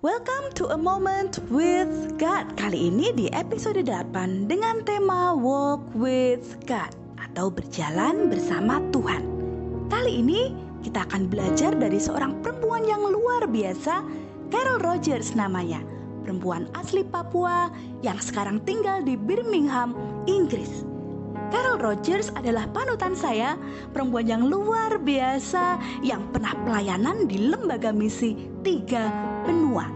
Welcome to a moment with God. Kali ini di episode 8 dengan tema Walk with God atau berjalan bersama Tuhan. Kali ini kita akan belajar dari seorang perempuan yang luar biasa, Carol Rogers namanya. Perempuan asli Papua yang sekarang tinggal di Birmingham, Inggris. Carol Rogers adalah panutan saya, perempuan yang luar biasa yang pernah pelayanan di lembaga misi 3 benua.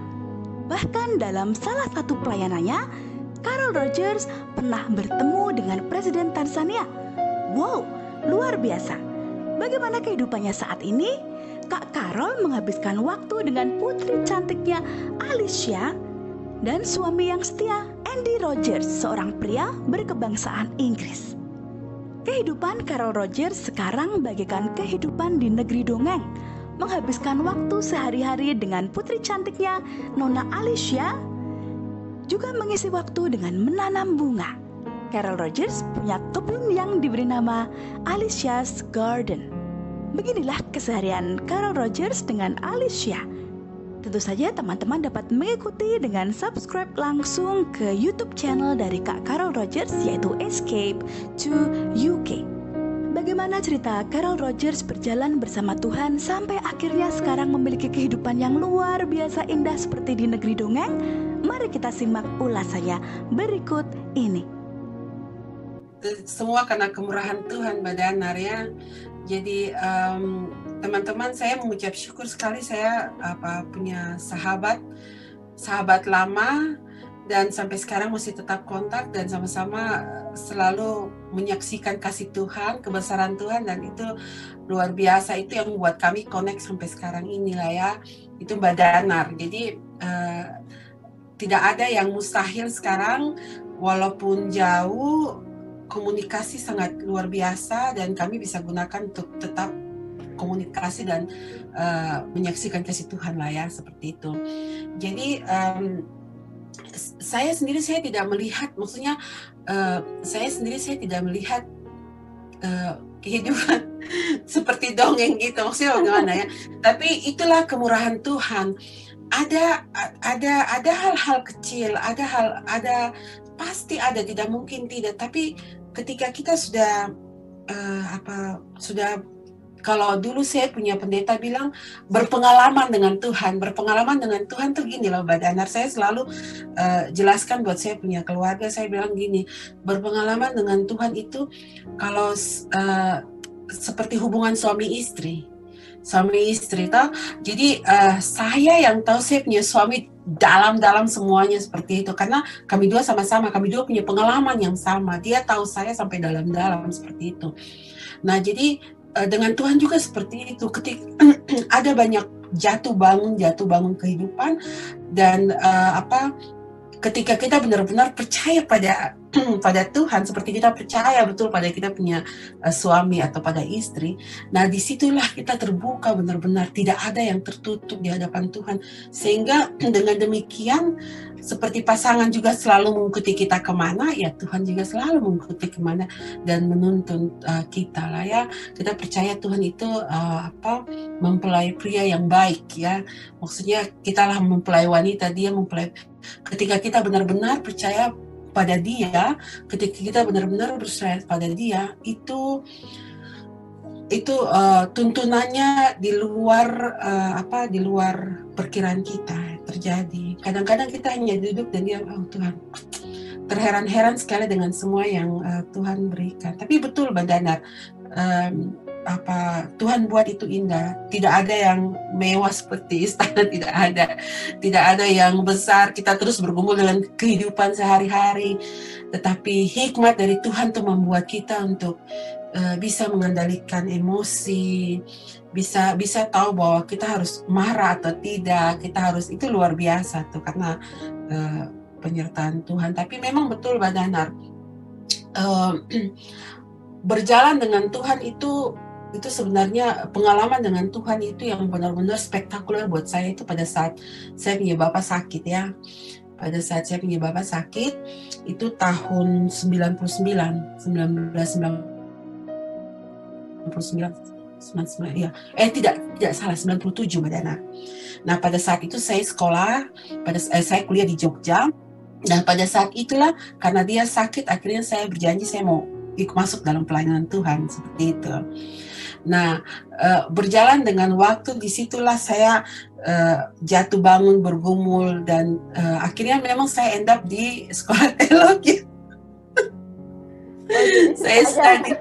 Bahkan dalam salah satu pelayanannya, Carol Rogers pernah bertemu dengan Presiden Tanzania. Wow, luar biasa. Bagaimana kehidupannya saat ini? Kak Carol menghabiskan waktu dengan putri cantiknya Alicia dan suami yang setia Andy Rogers, seorang pria berkebangsaan Inggris. Kehidupan Carol Rogers sekarang bagaikan kehidupan di negeri dongeng, menghabiskan waktu sehari-hari dengan putri cantiknya Nona Alicia, juga mengisi waktu dengan menanam bunga. Carol Rogers punya kebun yang diberi nama Alicia's Garden. Beginilah keseharian Carol Rogers dengan Alicia. Tentu saja teman-teman dapat mengikuti dengan subscribe langsung ke YouTube channel dari Kak Carol Rogers, yaitu Escape to UK. Bagaimana cerita Carol Rogers berjalan bersama Tuhan sampai akhirnya sekarang memiliki kehidupan yang luar biasa indah seperti di negeri dongeng? Mari kita simak ulasannya berikut ini. Semua karena kemurahan Tuhan, Mbak Danar ya. Jadi teman-teman, saya mengucap syukur sekali saya punya sahabat lama dan sampai sekarang masih tetap kontak dan sama-sama selalu menyaksikan kasih Tuhan, kebesaran Tuhan, dan itu luar biasa. Itu yang membuat kami connect sampai sekarang inilah ya. Itu Mbak Danar. Jadi tidak ada yang mustahil sekarang, walaupun jauh, komunikasi sangat luar biasa dan kami bisa gunakan untuk tetap komunikasi dan menyaksikan kasih Tuhan lah ya, seperti itu. Jadi saya tidak melihat, maksudnya saya tidak melihat kehidupan seperti dongeng gitu, maksudnya bagaimana ya. Tapi itulah kemurahan Tuhan. Ada hal-hal kecil, pasti ada, tidak mungkin tidak. Tapi ketika kita sudah kalau dulu saya punya pendeta bilang berpengalaman dengan Tuhan tuh gini loh Mbak Danar. Saya selalu jelaskan buat saya punya keluarga, saya bilang gini, berpengalaman dengan Tuhan itu kalau seperti hubungan suami istri toh. Jadi saya yang tahu, saya punya suami dalam semuanya seperti itu, karena kami dua punya pengalaman yang sama. Dia tahu saya sampai dalam seperti itu. Nah, jadi dengan Tuhan juga seperti itu. Ketika ada banyak jatuh bangun kehidupan, dan ketika kita benar-benar percaya pada Tuhan, seperti kita percaya betul pada kita punya suami atau pada istri. Nah, disitulah kita terbuka benar-benar, tidak ada yang tertutup di hadapan Tuhan. Sehingga dengan demikian, seperti pasangan juga selalu mengikuti kita kemana, ya Tuhan juga selalu mengikuti kemana dan menuntun kita lah ya. Kita percaya Tuhan itu mempelai pria yang baik ya. Maksudnya kita lah mempelai wanita, dia mempelai. Ketika kita benar-benar percaya pada dia, ketika kita benar-benar percaya pada dia, itu tuntunannya di luar perkiraan kita terjadi. Kadang-kadang kita hanya duduk dan dia, oh Tuhan, terheran-heran sekali dengan semua yang Tuhan berikan. Tapi betul Mbak Danar, Tuhan buat itu indah. Tidak ada yang mewah seperti istana, tidak ada yang besar. Kita terus bergumul dengan kehidupan sehari-hari, tetapi hikmat dari Tuhan itu membuat kita untuk bisa mengendalikan emosi, bisa tahu bahwa kita harus marah atau tidak, itu luar biasa tuh, karena penyertaan Tuhan. Tapi memang betul Mbak Danar, berjalan dengan Tuhan itu sebenarnya, pengalaman dengan Tuhan itu yang benar-benar spektakuler buat saya itu pada saat saya punya bapak sakit ya. Pada saat saya punya bapak sakit itu tahun 1999 ya. Tidak salah, 97 Mbak Dana. Nah, pada saat itu saya sekolah, saya kuliah di Jogja. Dan pada saat itulah, karena dia sakit, akhirnya saya berjanji saya mau masuk dalam pelayanan Tuhan, seperti itu. Nah, berjalan dengan waktu, disitulah saya jatuh bangun, bergumul, dan akhirnya memang saya end up di sekolah teologi. Saya study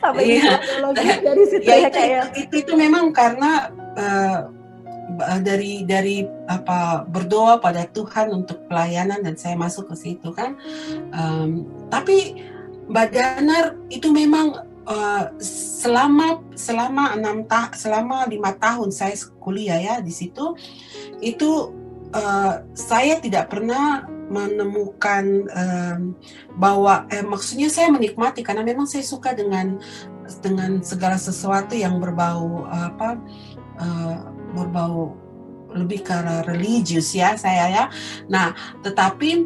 sampai di teologi dari situ ya, itu memang karena dari berdoa pada Tuhan untuk pelayanan, dan saya masuk ke situ kan. Tapi Mbak Danar itu memang selama 5 tahun saya kuliah ya di situ, itu saya tidak pernah menemukan bahwa maksudnya saya menikmati, karena memang saya suka dengan segala sesuatu yang berbau berbau lebih ke religius ya saya ya. Nah, tetapi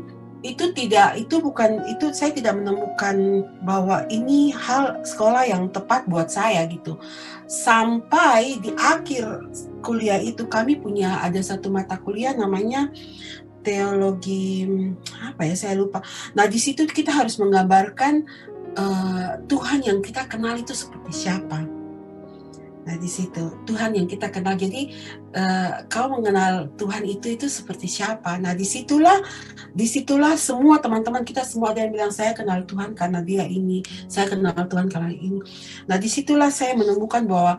saya tidak menemukan bahwa ini hal sekolah yang tepat buat saya gitu. Sampai di akhir kuliah itu kami ada satu mata kuliah namanya teologi saya lupa. Nah, di situ kita harus menggambarkan Tuhan yang kita kenal itu seperti siapa. Nah, di situ Tuhan yang kita kenal. Jadi kau mengenal Tuhan itu seperti siapa. Nah, disitulah semua teman-teman kita semua ada yang bilang saya kenal Tuhan karena dia ini, saya kenal Tuhan karena ini. Nah, disitulah saya menemukan bahwa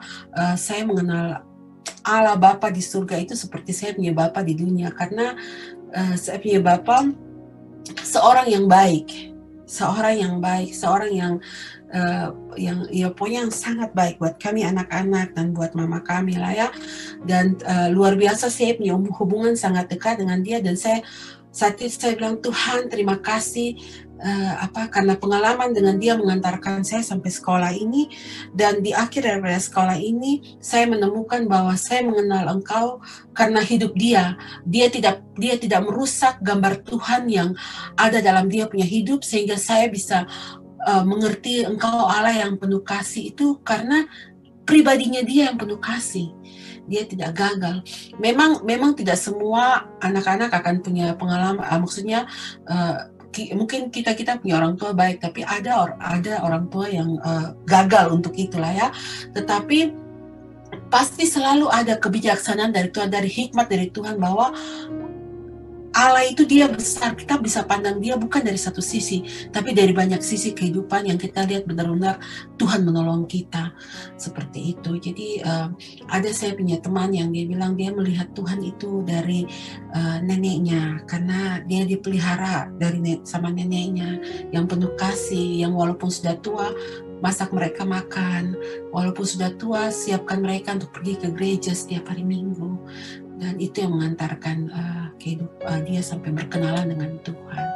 saya mengenal Allah Bapa di surga itu seperti saya punya Bapa di dunia, karena saya punya Bapa seorang yang baik, seorang yang pokoknya yang sangat baik buat kami anak-anak dan buat mama kami lah ya. Dan luar biasa saya punya hubungan sangat dekat dengan dia, dan saat itu saya bilang, Tuhan terima kasih karena pengalaman dengan dia mengantarkan saya sampai sekolah ini. Dan di akhir dari sekolah ini saya menemukan bahwa saya mengenal Engkau karena hidup dia. Dia tidak merusak gambar Tuhan yang ada dalam dia punya hidup, sehingga saya bisa mengerti Engkau Allah yang penuh kasih itu karena pribadinya dia yang penuh kasih. Dia tidak gagal. Memang tidak semua anak-anak akan punya pengalaman. Maksudnya mungkin kita punya orang tua baik, tapi ada orang tua yang gagal untuk itulah ya. Tetapi pasti selalu ada kebijaksanaan dari Tuhan, dari hikmat dari Tuhan, bahwa Allah itu dia besar. Kita bisa pandang dia bukan dari satu sisi, tapi dari banyak sisi kehidupan yang kita lihat benar-benar Tuhan menolong kita seperti itu. Jadi ada saya punya teman yang dia bilang dia melihat Tuhan itu dari neneknya, karena dia dipelihara sama neneknya yang penuh kasih, yang walaupun sudah tua masak mereka makan, walaupun sudah tua siapkan mereka untuk pergi ke gereja setiap hari Minggu. Dan itu yang mengantarkan dia sampai berkenalan dengan Tuhan.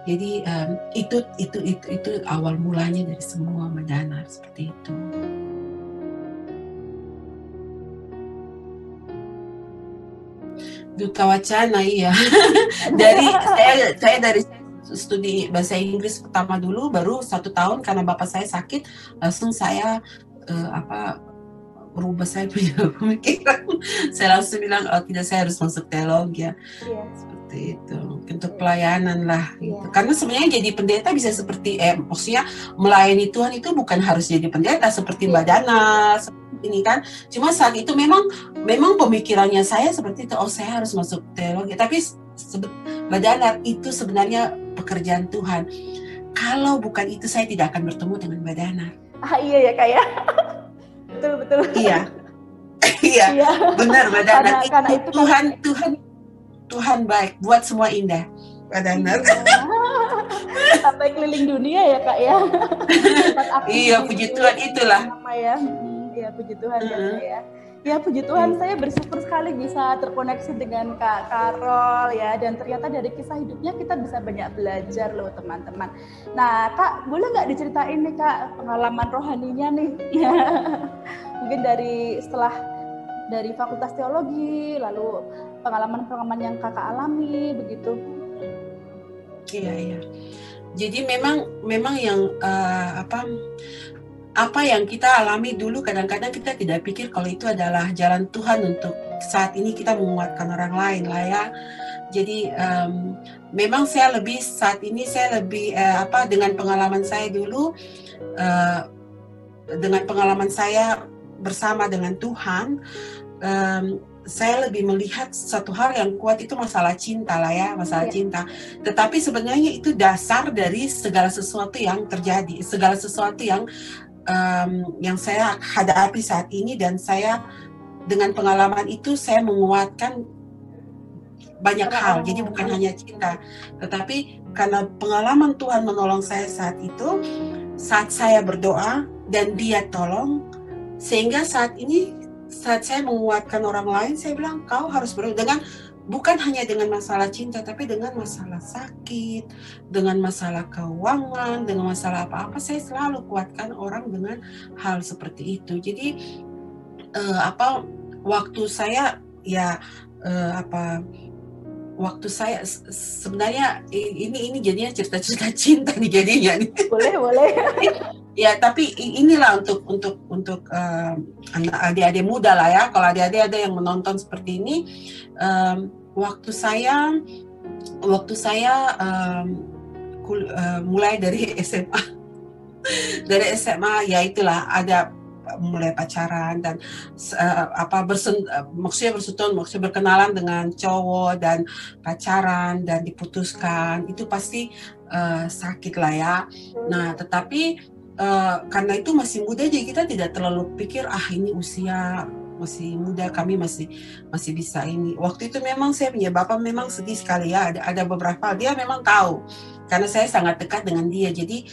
Jadi itu awal mulanya dari semua Mbak Danar, seperti itu. Duta Wacana, iya. Saya dari studi bahasa Inggris pertama dulu, baru 1 tahun karena bapak saya sakit, langsung saya berubah saya punya pemikiran. Saya langsung bilang, tidak, saya harus masuk teologi ya. Seperti itu, untuk pelayanan lah gitu. Karena sebenarnya jadi pendeta bisa seperti maksudnya melayani Tuhan itu bukan harus jadi pendeta seperti Mbak Dana ini kan. Cuma saat itu memang pemikirannya saya seperti itu, saya harus masuk teologi. Tapi Mbak Dana, itu sebenarnya pekerjaan Tuhan. Kalau bukan itu saya tidak akan bertemu dengan Mbak Dana. Iya ya Kak ya. Betul. Iya, benar Mbak Dana. Itu Tuhan baik, buat semua indah, Mbak Dana. Sampai keliling dunia ya Kak ya. Iya, puji Tuhan itulah. Iya, puji Tuhan ya Kak ya. Ya puji Tuhan, saya bersyukur sekali bisa terkoneksi dengan Kak Carol ya, dan ternyata dari kisah hidupnya kita bisa banyak belajar loh teman-teman. Nah Kak, boleh nggak diceritain nih Kak pengalaman rohaninya nih? Ya, mungkin setelah dari Fakultas Teologi, lalu pengalaman-pengalaman yang Kakak alami begitu. Iya. Jadi memang yang apa yang kita alami dulu kadang-kadang kita tidak pikir kalau itu adalah jalan Tuhan untuk saat ini kita menguatkan orang lain lah ya. Jadi memang saat ini saya lebih dengan pengalaman saya dulu, dengan pengalaman saya bersama dengan Tuhan, saya lebih melihat satu hal yang kuat itu masalah cinta lah ya, masalah cinta. Tetapi sebenarnya itu dasar dari segala sesuatu yang terjadi, segala sesuatu yang saya hadapi saat ini, dan saya dengan pengalaman itu saya menguatkan banyak hal. Jadi bukan hanya cinta, tetapi karena pengalaman Tuhan menolong saya saat itu, saat saya berdoa dan Dia tolong, sehingga saat ini saat saya menguatkan orang lain, saya bilang kau harus dengan bukan hanya dengan masalah cinta, tapi dengan masalah sakit, dengan masalah keuangan, dengan masalah apa-apa, saya selalu kuatkan orang dengan hal seperti itu. Jadi waktu saya waktu saya sebenarnya ini jadinya cerita-cerita cinta nih jadinya nih. Boleh. Ya, tapi inilah untuk adik-adik muda lah ya. Kalau adik-adik ada yang menonton seperti ini, waktu saya mulai dari SMA, ya itulah ada mulai pacaran dan maksudnya berkenalan dengan cowok dan pacaran dan diputuskan, itu pasti sakit lah ya. Nah, tetapi karena itu masih muda, jadi kita tidak terlalu pikir ini usia masih muda, kami masih bisa ini. Waktu itu memang saya punya bapak memang sedih sekali ya. Ada beberapa dia memang tahu karena saya sangat dekat dengan dia. Jadi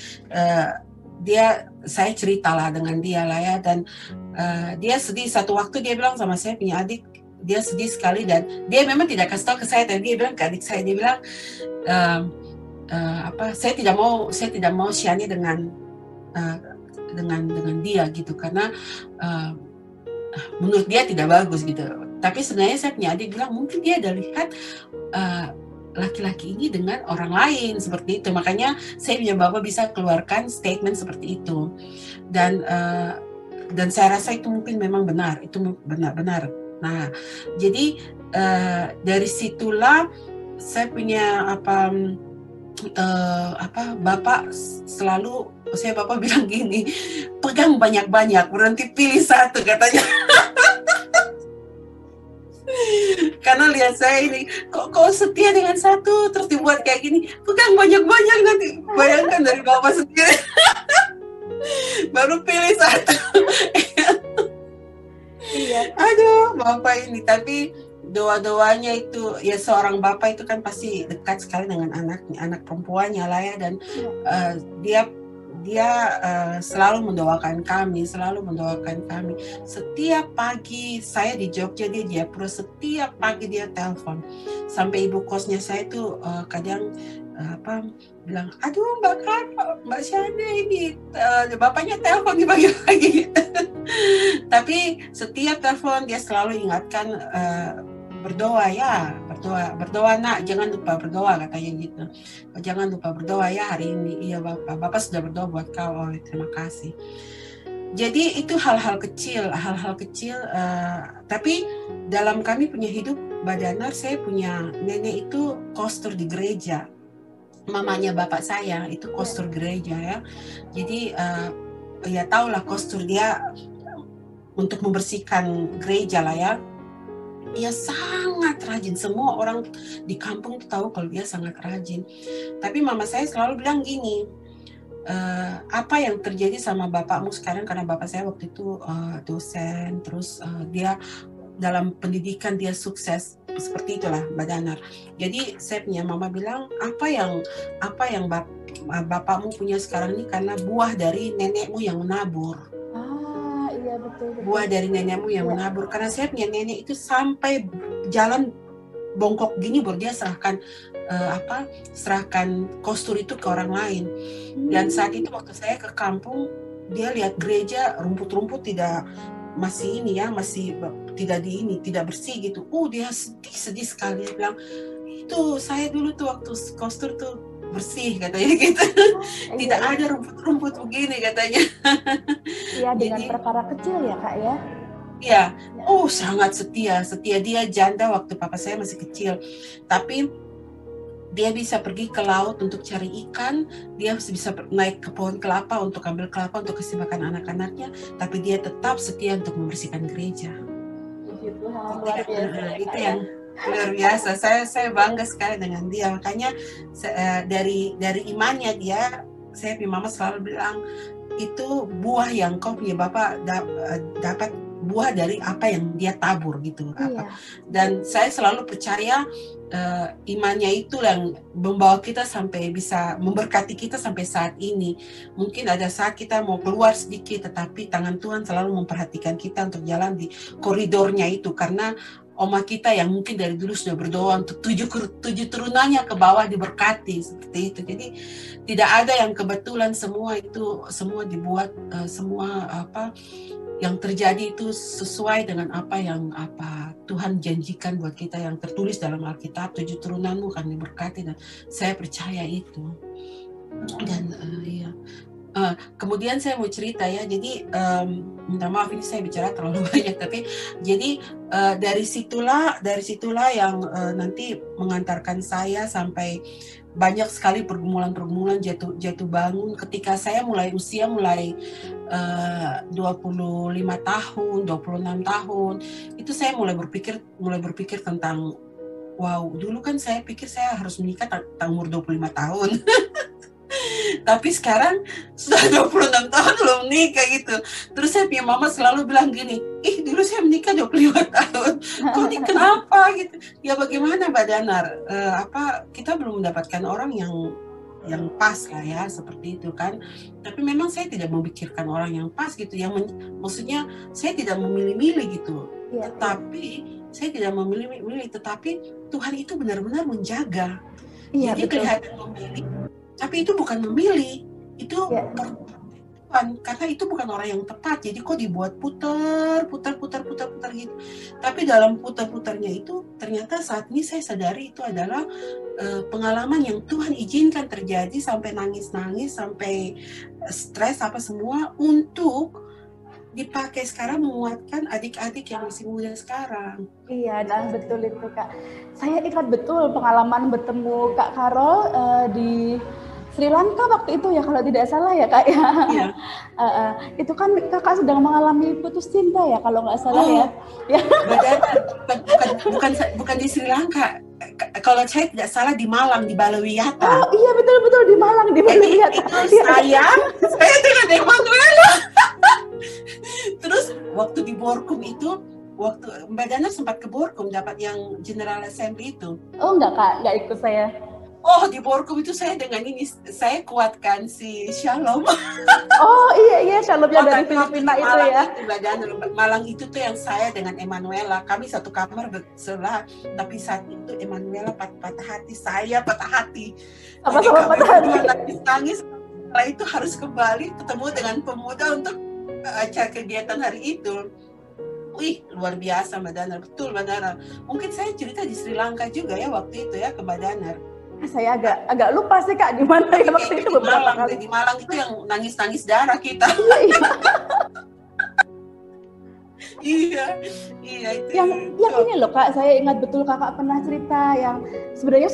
saya ceritalah dengan dia lah ya, dan dia sedih. Satu waktu dia bilang sama saya punya adik, dia sedih sekali, dan dia memang tidak kasih tahu ke saya, tapi dia bilang ke adik saya, dia bilang saya tidak mau Shania dengan dia gitu, karena menurut dia tidak bagus gitu. Tapi sebenarnya saya punya adik bilang mungkin dia ada lihat laki-laki ini dengan orang lain seperti itu, makanya saya punya bapak bisa keluarkan statement seperti itu, dan saya rasa itu mungkin memang benar, itu benar. Nah, jadi dari situlah saya punya bapak selalu, bapak bilang gini, pegang banyak-banyak, berhenti pilih satu katanya. Karena lihat saya ini, kok setia dengan satu, terus dibuat kayak gini, pegang banyak-banyak, nanti bayangkan dari bapak sendiri. Baru pilih satu. Iya. Aduh, bapak ini, tapi doa-doanya itu, ya seorang bapak itu kan pasti dekat sekali dengan anak perempuannya lah ya, dan dia selalu mendoakan kami. Setiap pagi saya di Jogja, dia di Jayapura, setiap pagi dia telepon. Sampai ibu kosnya saya itu kadang bilang, aduh Mbak Shania ini bapaknya telepon di pagi-pagi. Tapi setiap telepon dia selalu ingatkan, berdoa nak, jangan lupa berdoa, katanya gitu. Jangan lupa berdoa ya hari ini. Iya bapak sudah berdoa buat kau. Terima kasih. Jadi itu hal-hal kecil, tapi dalam kami punya hidup Badanar, saya punya nenek itu kostur di gereja. Mamanya bapak saya itu kostur gereja ya. Jadi ya tahulah kostur dia untuk membersihkan gereja lah ya. Dia sangat rajin, semua orang di kampung itu tahu kalau dia sangat rajin. Tapi mama saya selalu bilang gini, apa yang terjadi sama bapakmu sekarang, karena bapak saya waktu itu dosen, terus dia dalam pendidikan dia sukses, seperti itulah Badanar. Jadi saya punya mama bilang, apa yang bapakmu punya sekarang ini karena buah dari nenekmu yang menabur. Betul. Buah dari nenekmu yang menabur. Karena saya punya nenek itu sampai jalan bongkok gini baru dia serahkan kostur itu ke orang lain. Dan saat itu waktu saya ke kampung, dia lihat gereja rumput-rumput masih tidak bersih gitu. Dia sedih sekali. Dia bilang, itu saya dulu tuh waktu kostur tuh bersih katanya gitu. Tidak ada rumput-rumput begini katanya. Iya, dengan Jadi, perkara kecil ya Kak ya. iya, sangat setia. Dia janda waktu papa saya masih kecil. Tapi dia bisa pergi ke laut untuk cari ikan, dia bisa naik ke pohon kelapa untuk ambil kelapa untuk kasih makan anak-anaknya, tapi dia tetap setia untuk membersihkan gereja. Puji Tuhan, luar biasa ya, Itu Kak, yang luar biasa. Saya bangga sekali dengan dia. Makanya dari imannya dia, saya punya mama selalu bilang, itu buah yang kau punya bapak dapat buah dari apa yang dia tabur gitu. Iya. Dan saya selalu percaya imannya itu yang membawa kita sampai bisa memberkati kita sampai saat ini. Mungkin ada saat kita mau keluar sedikit, tetapi tangan Tuhan selalu memperhatikan kita untuk jalan di koridornya itu, karena oma kita yang mungkin dari dulu sudah berdoa untuk tujuh turunannya ke bawah diberkati seperti itu. Jadi tidak ada yang kebetulan, semua dibuat, semua yang terjadi itu sesuai dengan apa Tuhan janjikan buat kita, yang tertulis dalam Alkitab, 7 turunanmu akan diberkati, dan saya percaya itu. Dan kemudian saya mau cerita ya, jadi minta maaf ini saya bicara terlalu banyak, tapi jadi dari situlah yang nanti mengantarkan saya sampai banyak sekali pergumulan jatuh bangun ketika saya usia mulai 25 tahun, 26 tahun. Itu saya mulai berpikir tentang, wow, dulu kan saya pikir saya harus menikah umur 25 tahun. Tapi sekarang sudah 26 tahun belum nikah gitu. Terus saya punya mama selalu bilang gini, dulu saya menikah 25 tahun. Kok ini kenapa gitu? Ya bagaimana Mbak Danar? Kita belum mendapatkan orang yang pas lah ya, seperti itu kan. Tapi memang saya tidak memikirkan orang yang pas gitu. Maksudnya saya tidak memilih-milih gitu. Ya. Tetapi saya tidak memilih-milih, tetapi Tuhan itu benar-benar menjaga. Ya, jadi betul. Kelihatan memilih, tapi itu bukan memilih, itu Tuhan, karena itu bukan orang yang tepat. Jadi kok dibuat putar gitu. Tapi dalam putar-putarnya itu ternyata saat ini saya sadari itu adalah pengalaman yang Tuhan izinkan terjadi, sampai nangis-nangis, sampai stres apa semua, untuk dipakai sekarang menguatkan adik-adik yang masih muda sekarang. Iya, nah betul itu Kak. Saya ingat betul pengalaman bertemu Kak Carol di Sri Lanka waktu itu ya, kalau tidak salah ya Kak ya. Iya. Itu kan Kakak sedang mengalami putus cinta ya kalau nggak salah ya. Bukan di Sri Lanka. Kalau saya tidak salah di Malang, di Balawiyata. Oh iya, betul di Malang, di Balawiyata. Itu saya dengan Emanuela. Terus waktu di Borkum itu, waktu Mbak Dana sempat ke Borkum dapat yang General Assembly itu. Oh enggak Kak, enggak ikut saya. Oh, di Borkum itu saya dengan ini, saya kuatkan si Shalom. Oh iya, Shalom yang dari Filipina itu ya. Malang itu tuh yang saya dengan Emanuela, kami satu kamar bersebelah, tapi saat itu Emanuela patah hati, saya patah hati. Sama-sama patah hati. Nangis, setelah itu harus kembali ketemu dengan pemuda untuk acara kegiatan hari itu. Wih, luar biasa Mbak Danar, betul Mbak Danar. Mungkin saya cerita di Sri Lanka juga ya waktu itu ya ke Mbak Danar. Saya agak lupa sih Kak, di mana ya waktu itu beberapa kali. Di Malang itu yang nangis darah kita. Iya itu. Yang ini loh Kak, saya ingat betul Kakak pernah cerita yang sebenarnya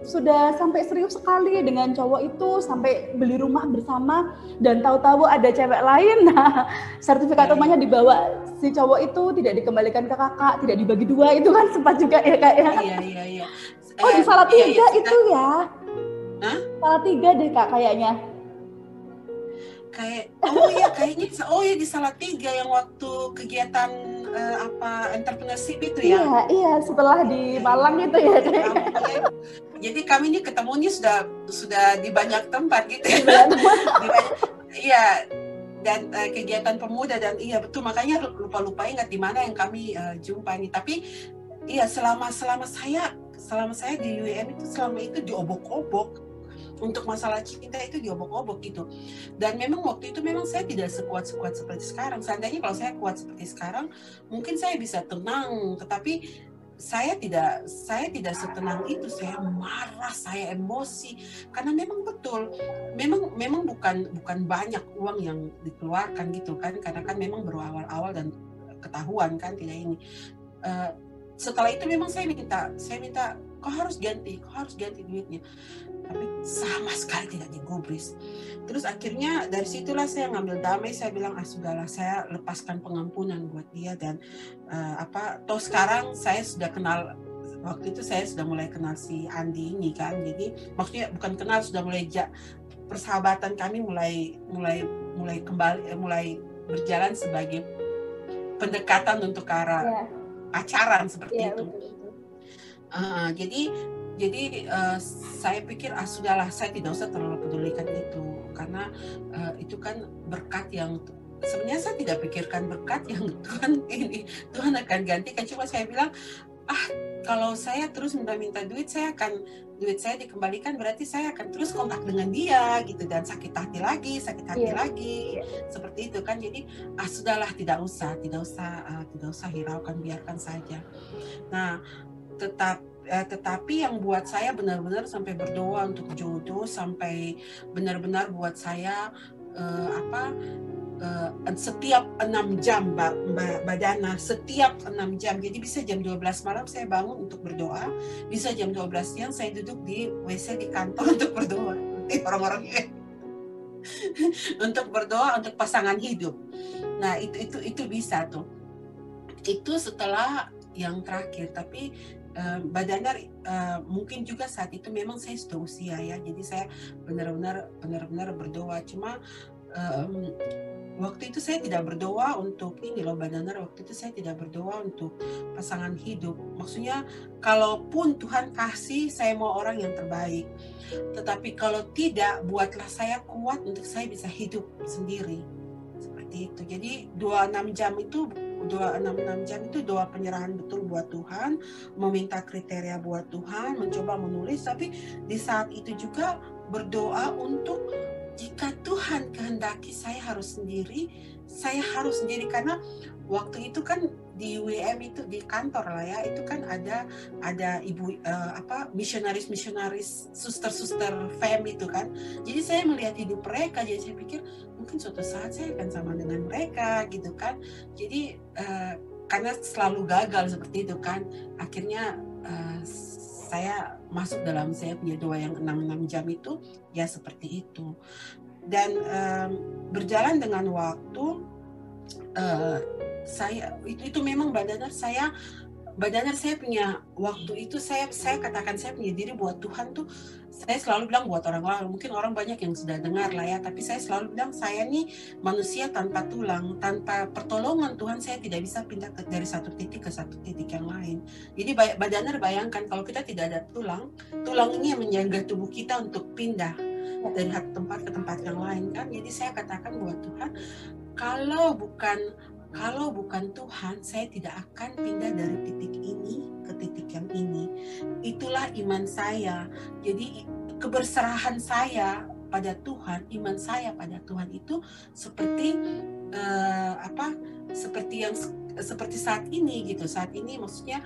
sudah sampai serius sekali dengan cowok itu, sampai beli rumah bersama, dan tahu-tahu ada cewek lain. Nah, sertifikat rumahnya dibawa si cowok itu, tidak dikembalikan ke Kakak, tidak dibagi dua, itu kan sempat juga ya Kak ya. Iya. Oh di Salatiga itu ya? Hah? Salatiga deh Kak kayaknya. Kayaknya di Salatiga yang waktu kegiatan entrepreneurship itu ya? Iya, setelah di Malang itu ya. Jadi kami ini ketemunya sudah di banyak tempat gitu ya. Iya, dan kegiatan pemuda, dan iya betul, makanya lupa ingat di mana yang kami jumpa ini. Tapi iya, selama saya di UIM itu, selama itu diobok-obok untuk masalah cinta, itu diobok-obok gitu. Dan memang waktu itu memang saya tidak sekuat seperti sekarang. Seandainya kalau saya kuat seperti sekarang, mungkin saya bisa tenang. Tetapi saya tidak setenang itu. Saya marah, saya emosi karena memang betul, memang bukan banyak uang yang dikeluarkan gitu kan, karena kan memang baru awal-awal dan ketahuan kan tidak ini. Setelah itu memang saya minta kau harus ganti duitnya, tapi sama sekali tidak digubris. Terus akhirnya dari situlah saya ngambil damai, saya bilang sudahlah, saya lepaskan pengampunan buat dia. Dan toh sekarang saya sudah kenal, waktu itu saya sudah mulai kenal si Andi ini kan, jadi maksudnya bukan kenal, sudah mulai persahabatan kami mulai kembali, mulai berjalan sebagai pendekatan untuk ke arah pacaran seperti itu. Jadi saya pikir sudahlah, saya tidak usah terlalu pedulikan itu, karena itu kan berkat yang sebenarnya saya tidak pikirkan, berkat yang Tuhan akan gantikan. Cuma saya bilang kalau saya terus minta duit, duit saya dikembalikan, berarti saya akan terus kontak dengan dia gitu, dan sakit hati lagi seperti itu kan. Jadi sudahlah, tidak usah hiraukan, biarkan saja. Nah, tetapi yang buat saya benar-benar sampai berdoa untuk jodoh, sampai benar-benar buat saya setiap 6 jam Mbak Dana, setiap 6 jam. Jadi bisa jam 12 malam saya bangun untuk berdoa, bisa jam 12 siang saya duduk di WC di kantor untuk berdoa. Orang-orangnya untuk berdoa untuk pasangan hidup. Nah, itu bisa tuh. Itu setelah yang terakhir. Tapi Mbak Danar, mungkin juga saat itu memang saya sudah usia ya, jadi saya benar-benar berdoa. Cuma waktu itu saya tidak berdoa untuk ini loh Mbak Danar, waktu itu saya tidak berdoa untuk pasangan hidup. Maksudnya kalaupun Tuhan kasih, saya mau orang yang terbaik. Tetapi kalau tidak, buatlah saya kuat untuk saya bisa hidup sendiri. Seperti itu. Jadi 26 jam itu doa penyerahan betul buat Tuhan, meminta kriteria buat Tuhan, mencoba menulis, tapi di saat itu juga berdoa untuk jika Tuhan kehendaki saya harus sendiri, karena waktu itu kan di WM itu di kantor lah ya, itu kan ada ibu misionaris, suster fem itu kan. Jadi saya melihat hidup mereka, jadi saya pikir mungkin suatu saat saya akan sama dengan mereka gitu kan. Jadi karena selalu gagal seperti itu kan, akhirnya saya masuk dalam saya punya doa yang 6 jam itu ya, seperti itu. Dan berjalan dengan waktu, saya itu memang Mbak Danar, saya punya waktu itu, saya katakan saya punya diri buat Tuhan tuh. Saya selalu bilang buat orang-orang, mungkin orang banyak yang sudah dengar lah ya, tapi saya selalu bilang saya nih manusia tanpa tulang, tanpa pertolongan Tuhan saya tidak bisa pindah dari satu titik ke satu titik yang lain. Jadi Mbak Danar bayangkan kalau kita tidak ada tulang ini yang menjaga tubuh kita untuk pindah dari satu tempat ke tempat yang lain kan. Jadi saya katakan buat Tuhan, kalau bukan Tuhan, saya tidak akan pindah dari titik ini ke titik yang ini. Itulah iman saya. Jadi keberserahan saya pada Tuhan, iman saya pada Tuhan itu seperti seperti saat ini gitu. Saat ini maksudnya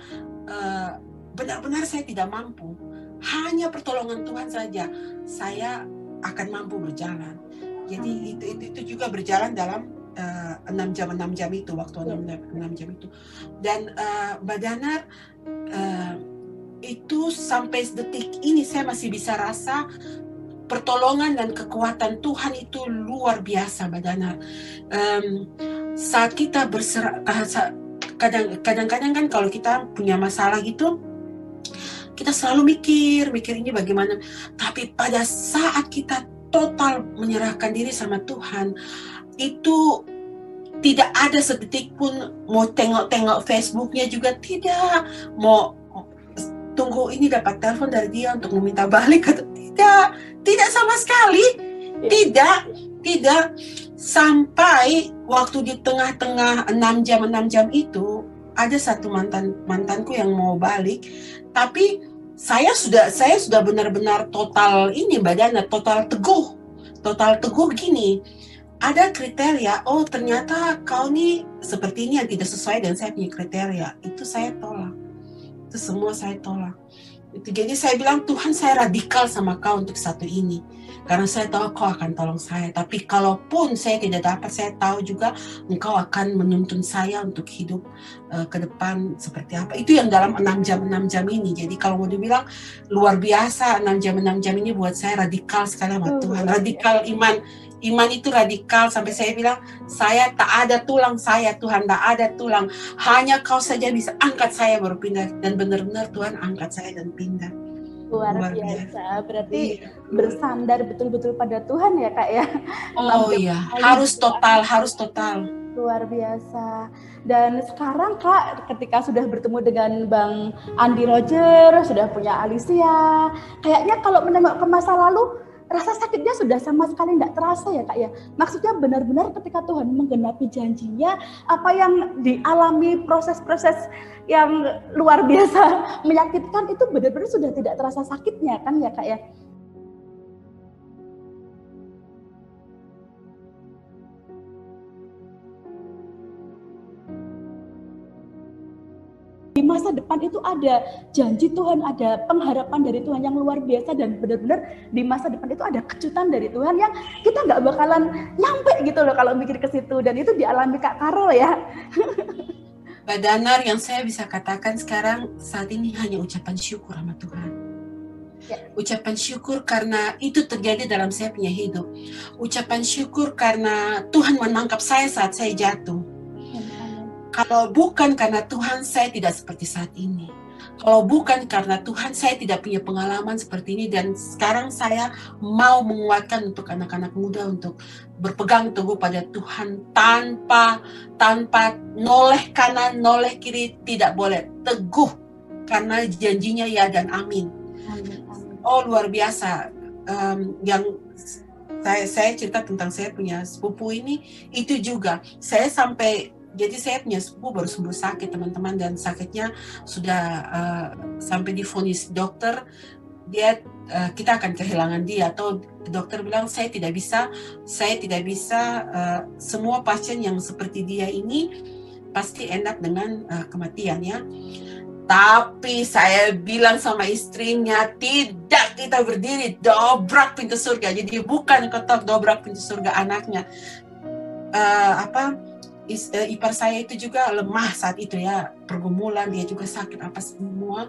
benar-benar saya tidak mampu. Hanya pertolongan Tuhan saja saya akan mampu berjalan. Jadi itu juga berjalan dalam 6 jam itu, waktu 6 jam itu. Dan Mbak Danar, itu sampai detik ini saya masih bisa rasa pertolongan dan kekuatan Tuhan itu luar biasa Mbak Danar. Saat kita berserah, kadang-kadang kan kalau kita punya masalah gitu, kita selalu mikir ini bagaimana. Tapi pada saat kita total menyerahkan diri sama Tuhan, itu tidak ada sedetik pun mau tengok Facebooknya juga tidak, mau tunggu ini dapat telepon dari dia untuk meminta balik atau tidak sama sekali, tidak sampai waktu di tengah-tengah 6 jam itu ada satu mantanku yang mau balik, tapi saya sudah benar-benar total ini Mbak Dana, total teguh gini. Ada kriteria, oh ternyata kau nih seperti ini yang tidak sesuai dengan saya punya kriteria, itu saya tolak. itu semua saya tolak. Itu jadi saya bilang, Tuhan, saya radikal sama kau untuk satu ini, karena saya tahu kau akan tolong saya. Tapi kalaupun saya tidak dapat, saya tahu juga engkau akan menuntun saya untuk hidup ke depan seperti apa. Itu yang dalam 6 jam ini. Jadi kalau mau dibilang luar biasa, 6 jam ini buat saya radikal sekali sama Tuhan. Radikal iman itu radikal, sampai saya bilang, saya tak ada tulang saya, Tuhan, tak ada tulang, hanya kau saja bisa angkat saya baru pindah. Dan benar-benar Tuhan angkat saya dan pindah. Luar biasa. Berarti bersandar betul-betul pada Tuhan ya, Kak ya. Oh iya, harus total. Luar biasa. Dan sekarang Kak, ketika sudah bertemu dengan Bang Andi Roger, sudah punya Alicia, kayaknya kalau menengok ke masa lalu, rasa sakitnya sudah sama sekali tidak terasa ya Kak ya. Maksudnya benar-benar ketika Tuhan menggenapi janjinya, apa yang dialami proses-proses yang luar biasa menyakitkan itu benar-benar sudah tidak terasa sakitnya kan ya Kak ya. Di masa depan itu ada janji Tuhan, ada pengharapan dari Tuhan yang luar biasa, dan benar-benar di masa depan itu ada kejutan dari Tuhan yang kita nggak bakalan nyampe gitu loh kalau mikir ke situ, dan itu dialami Kak Karol ya. Mbak Danar, yang saya bisa katakan sekarang saat ini hanya ucapan syukur sama Tuhan. Ucapan syukur karena itu terjadi dalam saya punya hidup. Ucapan syukur karena Tuhan menangkap saya saat saya jatuh. Kalau bukan karena Tuhan, saya tidak seperti saat ini. Kalau bukan karena Tuhan, saya tidak punya pengalaman seperti ini. Dan sekarang saya mau menguatkan untuk anak-anak muda untuk berpegang teguh pada Tuhan tanpa noleh kanan, noleh kiri, tidak boleh. Teguh, karena janjinya ya dan amin. Oh, luar biasa. Yang saya cerita tentang saya punya sepupu ini, itu juga. Jadi saya punya sepupu baru sembuh sakit teman-teman, dan sakitnya sudah sampai divonis dokter kita akan kehilangan dia, atau dokter bilang saya tidak bisa semua pasien yang seperti dia ini pasti end up dengan kematian ya. Tapi saya bilang sama istrinya, tidak, kita berdiri dobrak pintu surga. Jadi bukan ketok, dobrak pintu surga anaknya. Ipar saya itu juga lemah saat itu ya, pergumulan, dia juga sakit apa semua.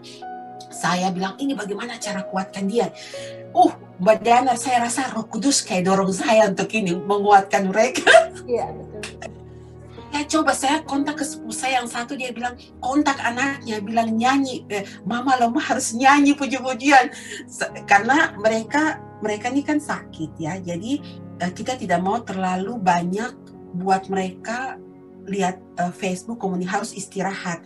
Saya bilang, ini bagaimana cara kuatkan dia? Mbak Diana, saya rasa Roh Kudus kayak dorong saya untuk ini, menguatkan mereka. Iya, betul. Saya kontak ke sepupu saya yang satu, dia bilang, kontak anaknya, bilang nyanyi, mama lemah harus nyanyi puji-pujian. Karena mereka ini kan sakit ya, jadi kita tidak mau terlalu banyak buat mereka lihat Facebook, kemudian harus istirahat.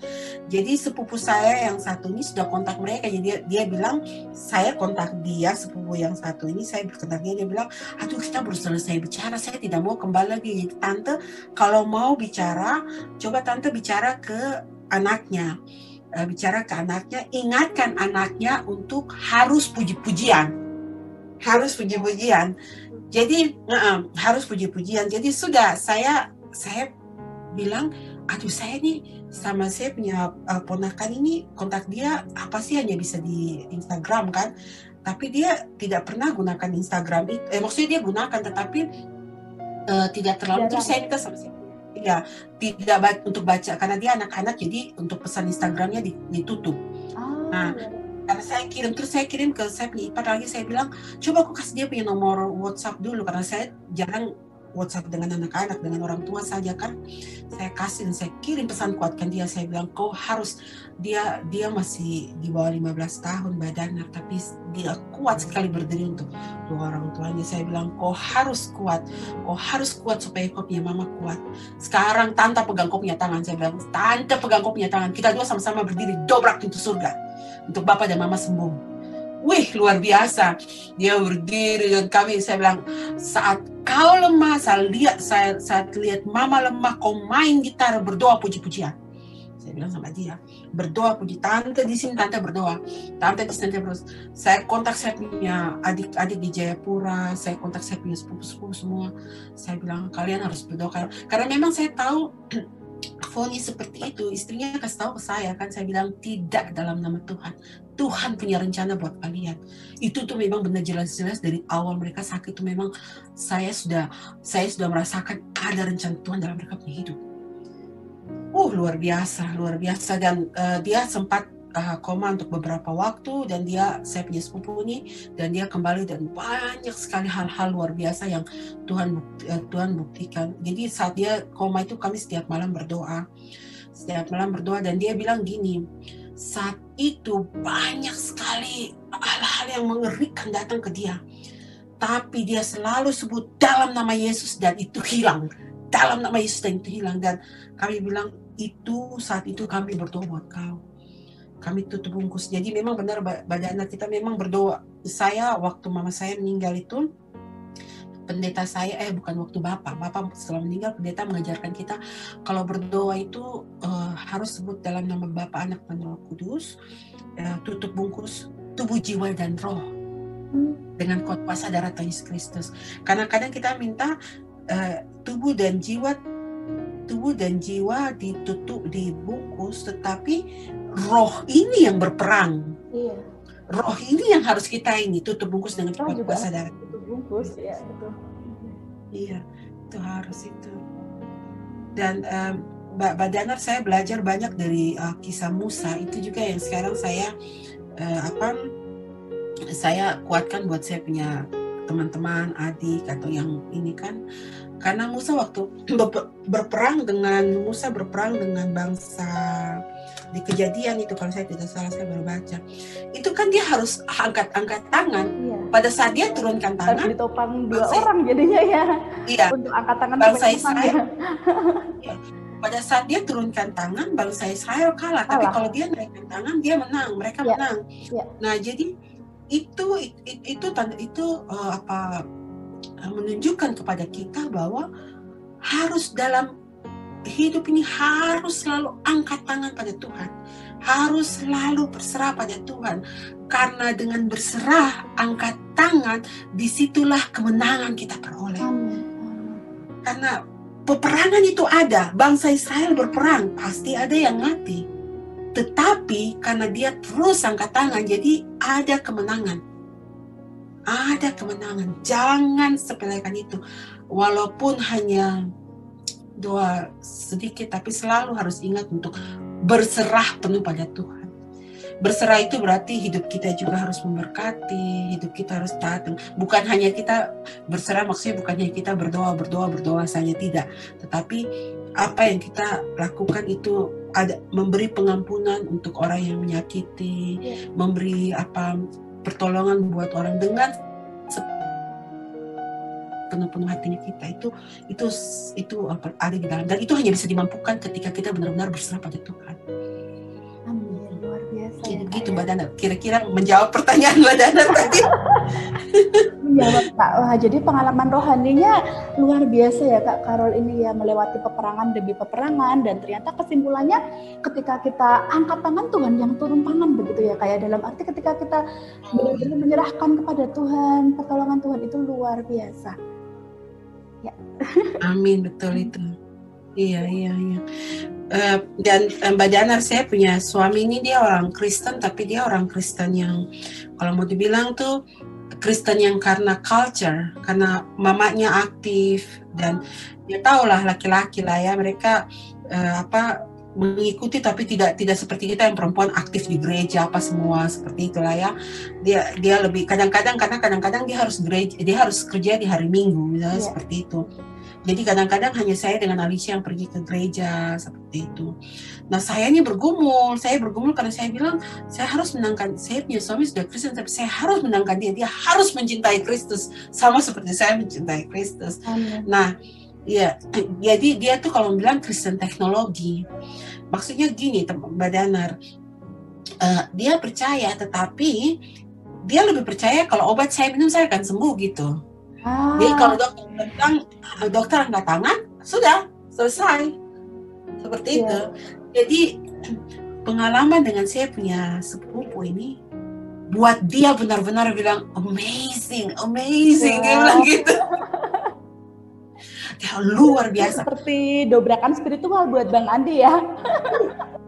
Jadi sepupu saya yang satu ini sudah kontak mereka, jadi dia bilang, saya kontak dia, sepupu yang satu ini, saya kontak dia bilang, aduh kita baru selesai bicara, saya tidak mau kembali lagi. Tante kalau mau bicara, coba tante bicara ke anaknya, ingatkan anaknya untuk harus puji-pujian. Jadi harus puji-pujian. Jadi sudah saya bilang, aduh saya nih sama saya punya ponakan ini, kontak dia apa sih hanya bisa di Instagram kan, tapi dia tidak pernah gunakan Instagram itu, maksudnya dia gunakan tetapi tidak terlalu. Terus saya minta sama saya, ya tidak untuk baca karena dia anak-anak, jadi untuk pesan Instagramnya ditutup. Nah, karena saya kirim ke saya punya ipar lagi, saya bilang coba aku kasih dia punya nomor WhatsApp dulu, karena saya jarang WhatsApp dengan anak-anak, dengan orang tua saja kan. Saya kasih dan saya kirim pesan, kuatkan dia. Saya bilang kau harus, dia masih di bawah 15 tahun badannya, tapi dia kuat sekali berdiri untuk dua orang tuanya. Saya bilang kau harus kuat supaya kau punya mama kuat. Sekarang tante pegang kau punya tangan. Saya bilang tante pegang kau punya tangan, kita dua sama-sama berdiri dobrak pintu surga untuk bapak dan mama sembuh. Wih, luar biasa. Dia berdiri dan saya bilang, saat kau lemah, saat lihat mama lemah, kau main gitar, berdoa puji-pujian. Saya bilang sama dia, berdoa puji, tante di sini, tante berdoa. Tante di sini terus. Saya kontak saya punya adik-adik di Jayapura, saya kontak saya punya sepupu-sepupu semua. Saya bilang, kalian harus berdoa. Karena memang saya tahu vonis seperti itu, istrinya kasih tahu ke saya kan, saya bilang tidak dalam nama Tuhan. Tuhan punya rencana buat kalian. Itu tuh memang benar jelas-jelas dari awal mereka sakit tuh memang saya sudah merasakan ada rencana Tuhan dalam mereka punya hidup. Luar biasa dan dia sempat koma untuk beberapa waktu dan saya punya sepupu ini, dan dia kembali dan banyak sekali hal-hal luar biasa yang Tuhan buktikan. Jadi saat dia koma itu kami setiap malam berdoa dan dia bilang gini, saat itu banyak sekali hal-hal yang mengerikan datang ke dia, tapi dia selalu sebut dalam nama Yesus dan itu hilang, dalam nama Yesus dan itu hilang. Dan kami bilang saat itu kami berdoa buat kau, kami tutup bungkus. Jadi memang benar Badana, kita memang berdoa. Saya waktu mama saya meninggal itu, pendeta saya bukan waktu bapak setelah meninggal, pendeta mengajarkan kita kalau berdoa itu harus sebut dalam nama Bapa, Anak dan Roh Kudus, tutup bungkus tubuh, jiwa dan roh dengan kuasa darah Yesus Kristus. Karena kadang kita minta tubuh dan jiwa ditutup, dibungkus, tetapi roh ini yang berperang. Iya. Roh ini yang harus kita tutup bungkus dengan kuasa darah. Tutup bungkus, ya betul. Iya, itu harus itu. Dan Mbak Danar, saya belajar banyak dari kisah Musa. Itu juga yang sekarang saya kuatkan buat saya punya teman-teman, adik atau yang ini kan. Karena Musa waktu berperang dengan bangsa di Kejadian itu, kalau saya tidak salah, saya baru baca. Itu kan dia harus angkat tangan. Iya. Pada saat dia turunkan tangan, harus ditopang dua orang jadinya ya. Iya. Untuk angkat tangan bangsa Israel. Iya. Pada saat dia turunkan tangan, bangsa Israel kalah. Tapi kalau dia naikkan tangan, dia menang. Mereka menang. Ya. Nah, jadi itu menunjukkan kepada kita bahwa harus dalam hidup ini harus selalu angkat tangan pada Tuhan, harus selalu berserah pada Tuhan, karena dengan berserah, angkat tangan, disitulah kemenangan kita peroleh. Karena peperangan itu ada, bangsa Israel berperang, pasti ada yang mati, tetapi karena dia terus angkat tangan, jadi ada kemenangan. Ada kemenangan. Jangan sepelekan itu. Walaupun hanya doa sedikit, tapi selalu harus ingat untuk berserah penuh pada Tuhan. Berserah itu berarti hidup kita juga harus memberkati, hidup kita harus taat. Bukan hanya kita berserah, maksudnya bukan hanya kita berdoa saja, tidak. Tetapi apa yang kita lakukan itu ada memberi pengampunan untuk orang yang menyakiti, memberi pertolongan buat orang dengan penuh hatinya kita, itu ada di dalam, dan itu hanya bisa dimampukan ketika kita benar-benar berserah pada Tuhan. Amin, luar biasa. Gitu Mbak Dana, kira-kira menjawab pertanyaan Mbak Dana tadi. Menjawab Kak. Wah, jadi pengalaman rohaninya luar biasa ya Kak Carol ini ya, melewati peperangan demi peperangan, dan ternyata kesimpulannya ketika kita angkat tangan, Tuhan yang turun tangan begitu ya kayak dalam arti ketika kita benar-benar menyerahkan kepada Tuhan, pertolongan Tuhan itu luar biasa. Ya. Amin, betul itu. Iya. Dan Mbak Danar, saya punya suami ini, dia orang Kristen, tapi dia orang Kristen yang kalau mau dibilang tuh Kristen yang karena culture, karena mamanya aktif, dan dia tahulah laki-laki lah ya, mereka mengikuti, tapi tidak seperti kita yang perempuan aktif di gereja apa semua seperti itulah ya. Dia lebih kadang-kadang dia harus gereja, dia harus kerja di hari Minggu misalnya, seperti itu. Jadi kadang-kadang hanya saya dengan Alicia yang pergi ke gereja seperti itu. Nah, saya bergumul karena saya bilang saya harus menangkan, saya punya suami sudah Kristen, tapi saya harus menangkan dia harus mencintai Kristus sama seperti saya mencintai Kristus. Nah, ya, jadi dia tuh kalau bilang Kristen teknologi, maksudnya gini Mbak Danar, dia percaya, tetapi dia lebih percaya kalau obat saya minum saya akan sembuh gitu. Jadi kalau dokter angkat tangan, sudah selesai seperti itu. Jadi pengalaman dengan saya punya sepupu ini buat dia benar-benar bilang amazing, dia bilang gitu. dia luar biasa. Seperti dobrakan spiritual buat Bang Andi ya.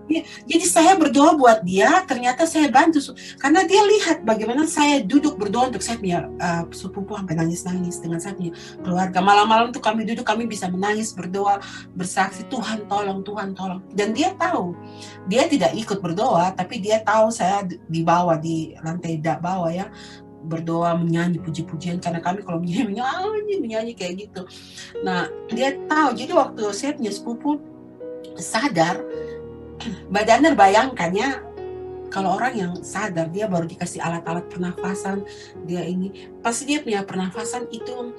Ya, jadi saya berdoa buat dia, ternyata saya bantu karena dia lihat bagaimana saya duduk berdoa untuk saya punya sepupu sampai nangis-nangis dengan saya punya keluarga. Malam-malam tuh kami duduk, kami bisa menangis, berdoa, bersaksi, Tuhan tolong, Tuhan tolong. Dan dia tahu, dia tidak ikut berdoa, tapi dia tahu saya di bawah, di lantai bawah ya, berdoa, menyanyi puji-pujian, karena kami kalau menyanyi kayak gitu. Nah, dia tahu. Jadi waktu saya punya sepupu sadar, Badanar bayangkannya, kalau orang yang sadar, dia baru dikasih alat-alat pernafasan, dia ini pasti dia punya pernafasan itu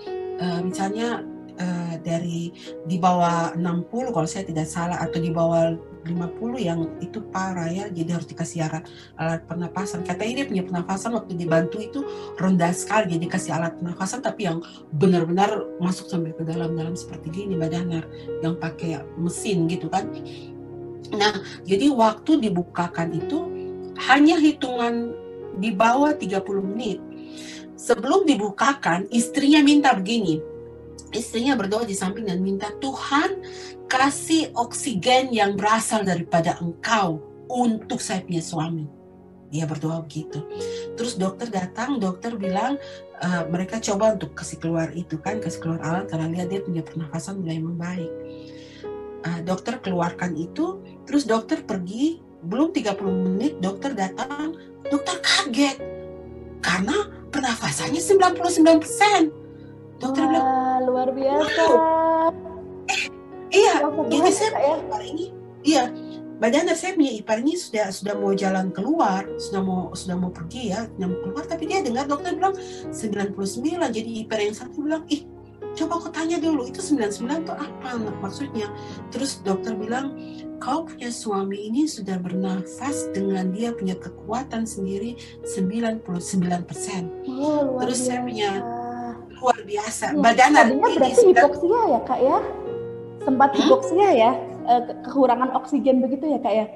misalnya dari di bawah 60 kalau saya tidak salah, atau di bawah 50 yang itu parah ya, jadi harus dikasih alat pernafasan. Katanya dia punya pernafasan waktu dibantu itu rendah sekali, jadi kasih alat pernafasan tapi yang benar-benar masuk sampai ke dalam-dalam seperti gini Badanar, yang pakai mesin gitu kan. Nah, jadi waktu dibukakan itu hanya hitungan di bawah 30 menit. Sebelum dibukakan, istrinya minta begini. Istrinya berdoa di samping dan minta, Tuhan kasih oksigen yang berasal daripada Engkau untuk saya punya suami. Dia berdoa begitu. Terus dokter datang, dokter bilang mereka coba untuk kasih keluar itu kan, kasih keluar alat karena lihat dia punya pernafasan mulai membaik. Dokter keluarkan itu, terus dokter pergi, belum 30 menit dokter datang, dokter kaget karena pernafasannya 99%. Dokter bilang, luar biasa. Iya, jadi saya punya ipar ini, iya, Badanar saya punya ipar ini sudah mau jalan keluar, sudah mau pergi ya, sudah mau keluar, tapi dia dengar dokter bilang 99, jadi ipar yang satu bilang, coba aku tanya dulu, itu 99 itu apa maksudnya? Terus dokter bilang, kau punya suami ini sudah bernafas dengan dia punya kekuatan sendiri 99%. Terus saya punya luar biasa. Ya, Badanar tadinya berarti hipoksia ya Kak ya? Sempat hipoksia ya? Kekurangan oksigen begitu ya Kak ya?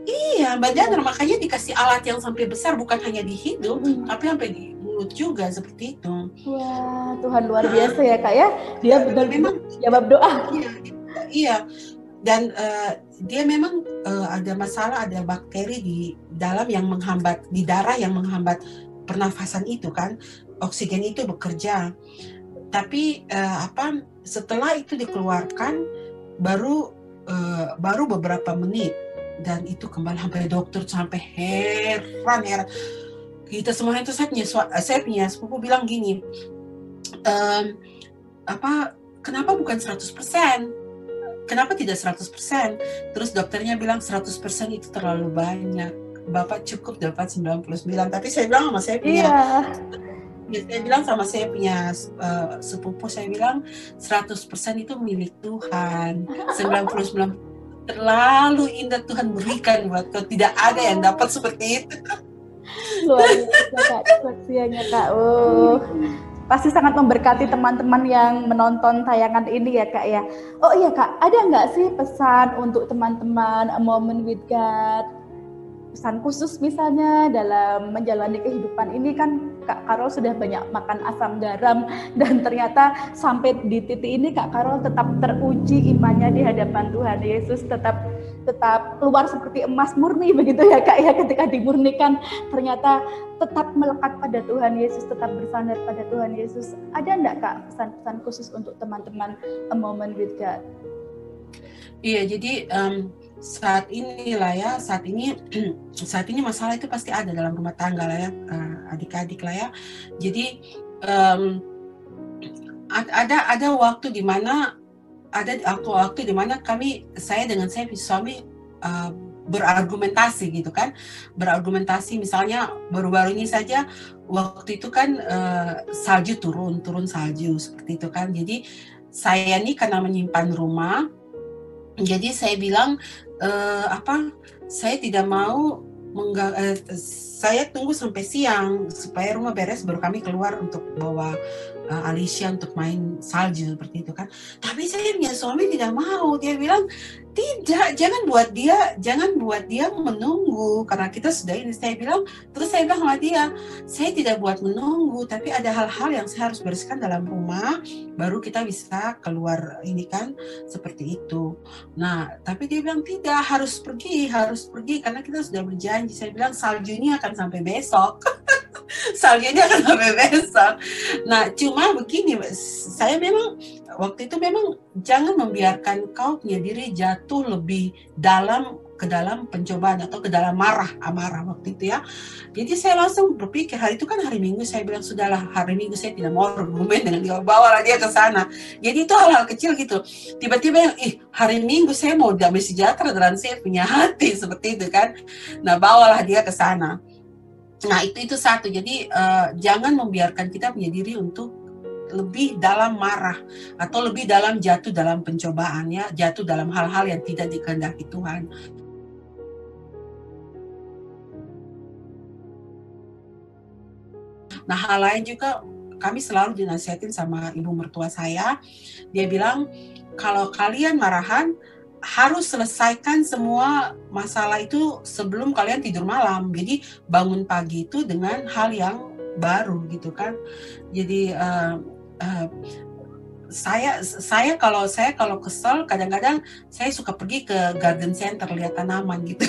Iya, Badanar makanya dikasih alat yang sampai besar, bukan hanya di hidung, tapi sampai di mulut juga seperti itu. Wah, Tuhan luar biasa ya Kak ya. Dia benar-benar jawab doa. Iya. Dan dia memang ada masalah, ada bakteri di dalam yang menghambat, di darah yang menghambat pernafasan itu kan, oksigen itu bekerja. Tapi setelah itu dikeluarkan baru beberapa menit, dan itu kembali sampai dokter sampai heran. Kita semua itu, saya punya sepupu bilang gini, kenapa bukan 100%? Kenapa tidak 100%? Terus dokternya bilang 100% itu terlalu banyak. Bapak cukup dapat 99. Tapi saya bilang sama saya punya, saya bilang sama saya punya sepupu, saya bilang 100% itu milik Tuhan. 99 terlalu indah Tuhan berikan buat kau. Tidak ada yang dapat seperti itu. Luar biasa Kak, kesaksiannya Kak. Pasti sangat memberkati teman-teman yang menonton tayangan ini ya Kak ya. Oh iya Kak, ada nggak sih pesan untuk teman-teman A Moment with God? Pesan khusus misalnya dalam menjalani kehidupan ini kan Kak Carol sudah banyak makan asam garam, dan ternyata sampai di titik ini Kak Carol tetap teruji imannya di hadapan Tuhan Yesus, tetap keluar seperti emas murni begitu ya Kak ya, ketika dimurnikan ternyata tetap melekat pada Tuhan Yesus, tetap bersandar pada Tuhan Yesus. Ada enggak Kak pesan-pesan khusus untuk teman-teman A Moment with God? Iya, jadi saat ini masalah itu pasti ada dalam rumah tangga lah ya, adik-adik lah ya. Jadi ada waktu di mana saya dengan suami berargumentasi gitu kan, misalnya baru-baru ini saja, waktu itu kan salju turun salju seperti itu kan. Jadi saya nih karena menyimpan rumah, jadi saya bilang saya tidak mau saya tunggu sampai siang supaya rumah beres baru kami keluar untuk bawa Alicia untuk main salju seperti itu kan. Tapi saya punya suami tidak mau. Dia bilang tidak, jangan buat dia menunggu karena kita sudah ini. Terus saya bilang sama dia, saya tidak buat menunggu, tapi ada hal-hal yang saya harus bereskan dalam rumah baru kita bisa keluar ini kan, seperti itu. Nah, tapi dia bilang tidak, harus pergi karena kita sudah berjanji. Saya bilang salju ini akan sampai besok. Saljunya akan sampai besok. Nah, cuma begini, saya memang waktu itu memang jangan membiarkan kau punya diri jatuh lebih dalam ke dalam pencobaan atau ke dalam amarah waktu itu ya. Jadi saya langsung berpikir, hari itu kan hari Minggu, saya bilang sudahlah, hari Minggu saya tidak mau argumen dengan dia, bawalah dia ke sana. Jadi itu hal-hal kecil gitu. Tiba-tiba yang hari Minggu saya mau damai sejahtera dalam saya punya hati seperti itu kan. Nah, bawalah dia ke sana. Nah, itu satu. Jadi jangan membiarkan kita punya diri untuk lebih dalam marah atau lebih dalam jatuh dalam pencobaan ya, jatuh dalam hal-hal yang tidak dikehendaki Tuhan. Nah, hal lain juga kami selalu dinasihatin sama ibu mertua saya. Dia bilang kalau kalian marahan harus selesaikan semua masalah itu sebelum kalian tidur malam. Jadi bangun pagi itu dengan hal yang baru gitu kan. Jadi saya kalau kesel kadang-kadang saya suka pergi ke garden center lihat tanaman gitu.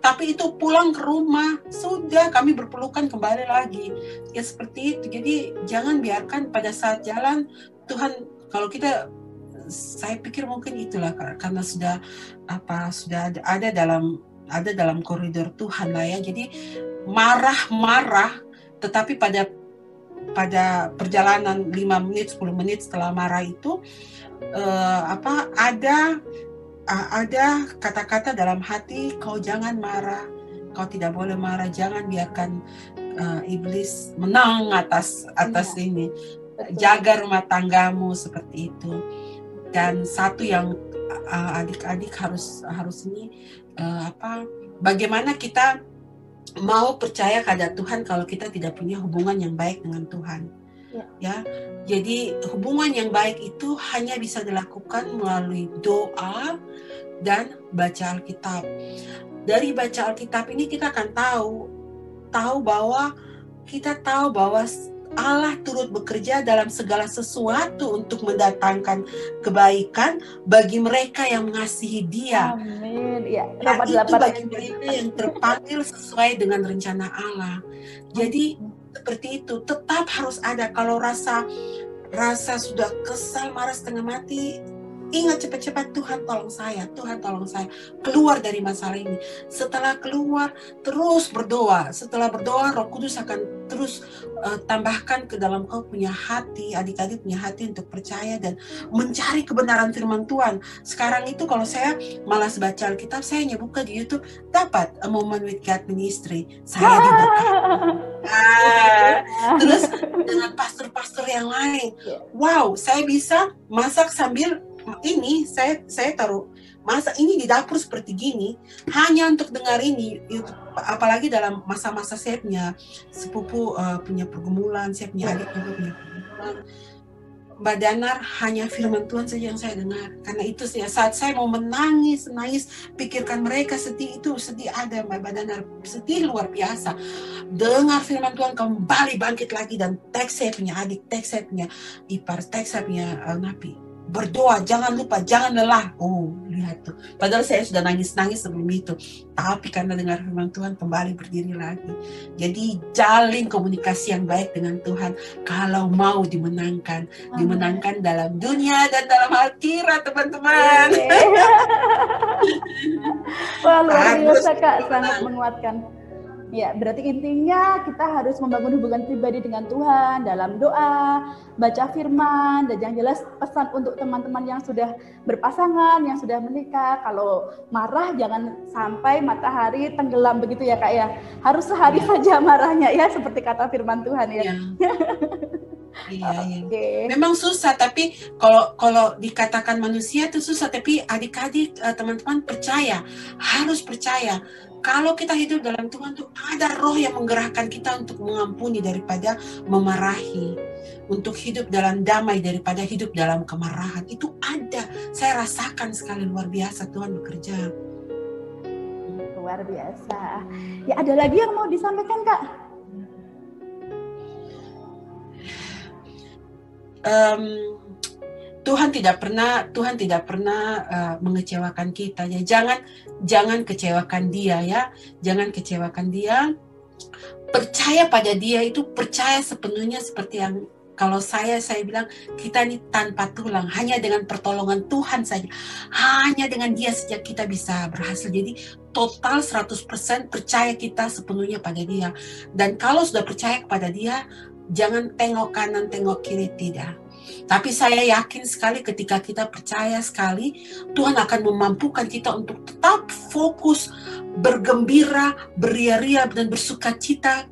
Tapi itu pulang ke rumah sudah kami berpelukan kembali lagi. Ya seperti itu. Jadi jangan biarkan pada saat jalan Tuhan, kalau kita, saya pikir mungkin itulah karena sudah ada dalam koridor Tuhan lah ya. Jadi marah tetapi pada perjalanan 5 menit 10 menit setelah marah itu ada kata-kata dalam hati, kau jangan marah, kau tidak boleh marah, jangan biarkan iblis menang atas ini. Jaga rumah tanggamu seperti itu. Dan satu yang adik-adik harus ini bagaimana kita mau percaya kepada Tuhan kalau kita tidak punya hubungan yang baik dengan Tuhan. Ya. Jadi hubungan yang baik itu hanya bisa dilakukan melalui doa dan baca Alkitab. Dari baca Alkitab ini kita akan tahu bahwa Allah turut bekerja dalam segala sesuatu untuk mendatangkan kebaikan bagi mereka yang mengasihi Dia. Amin. Ya, dan itu bagi mereka yang terpanggil sesuai dengan rencana Allah. Jadi seperti itu, tetap harus ada. Kalau rasa sudah kesal, marah setengah mati, ingat cepat-cepat, Tuhan tolong saya, keluar dari masalah ini. Setelah keluar, terus berdoa. Setelah berdoa, Roh Kudus akan terus tambahkan ke dalam kau punya hati, adik-adik punya hati untuk percaya dan mencari kebenaran firman Tuhan. Sekarang itu kalau saya malas baca Alkitab, saya hanya buka di YouTube, dapat A Moment with God Ministry. Saya diberkati. Terus dengan pastor-pastor yang lain, wow, saya bisa masak sambil ini, saya taruh masak ini di dapur seperti gini hanya untuk dengar ini. Apalagi dalam masa-masa saya punya sepupu punya pergumulan, saya punya adik juga punya pergumulan. Mbak Danar, hanya firman Tuhan saja yang saya dengar. Karena itu saat saya mau menangis, pikirkan mereka sedih ada Mbak Danar, sedih luar biasa. Dengar firman Tuhan kembali bangkit lagi dan teks saya punya adik, teks saya punya ipar, teks saya punya napi. Berdoa, jangan lupa, jangan lelah. Oh, lihat tuh. Padahal saya sudah nangis-nangis sebelum itu. Tapi karena dengar firman Tuhan, kembali berdiri lagi. Jadi jalin komunikasi yang baik dengan Tuhan. Kalau mau dimenangkan. Dimenangkan dalam dunia dan dalam akhirat, teman-teman. Wah, luar biasa Kak, sangat menguatkan. Ya, berarti intinya kita harus membangun hubungan pribadi dengan Tuhan dalam doa, baca firman, dan yang jelas pesan untuk teman-teman yang sudah berpasangan, yang sudah menikah, kalau marah jangan sampai matahari tenggelam begitu ya Kak ya. Harus sehari saja marahnya ya, seperti kata firman Tuhan ya. Iya, iya. Oke. Memang susah, tapi kalau dikatakan manusia itu susah, tapi adik-adik, teman-teman percaya, harus percaya. Kalau kita hidup dalam Tuhan tuh ada roh yang menggerakkan kita untuk mengampuni daripada memarahi, untuk hidup dalam damai daripada hidup dalam kemarahan. Itu ada, saya rasakan sekali, luar biasa Tuhan bekerja. Luar biasa. Ya, ada lagi yang mau disampaikan, Kak? Tuhan tidak pernah mengecewakan kita ya. Jangan kecewakan dia ya. Jangan kecewakan dia. Percaya pada dia, itu percaya sepenuhnya, seperti yang kalau saya bilang, kita ini tanpa tulang, hanya dengan pertolongan Tuhan saja. Hanya dengan dia saja kita bisa berhasil. Jadi total 100% percaya kita sepenuhnya pada dia. Dan kalau sudah percaya kepada dia, jangan tengok kanan, tengok kiri, tidak. Tapi saya yakin sekali ketika kita percaya sekali, Tuhan akan memampukan kita untuk tetap fokus, bergembira, beria-ria, dan bersuka cita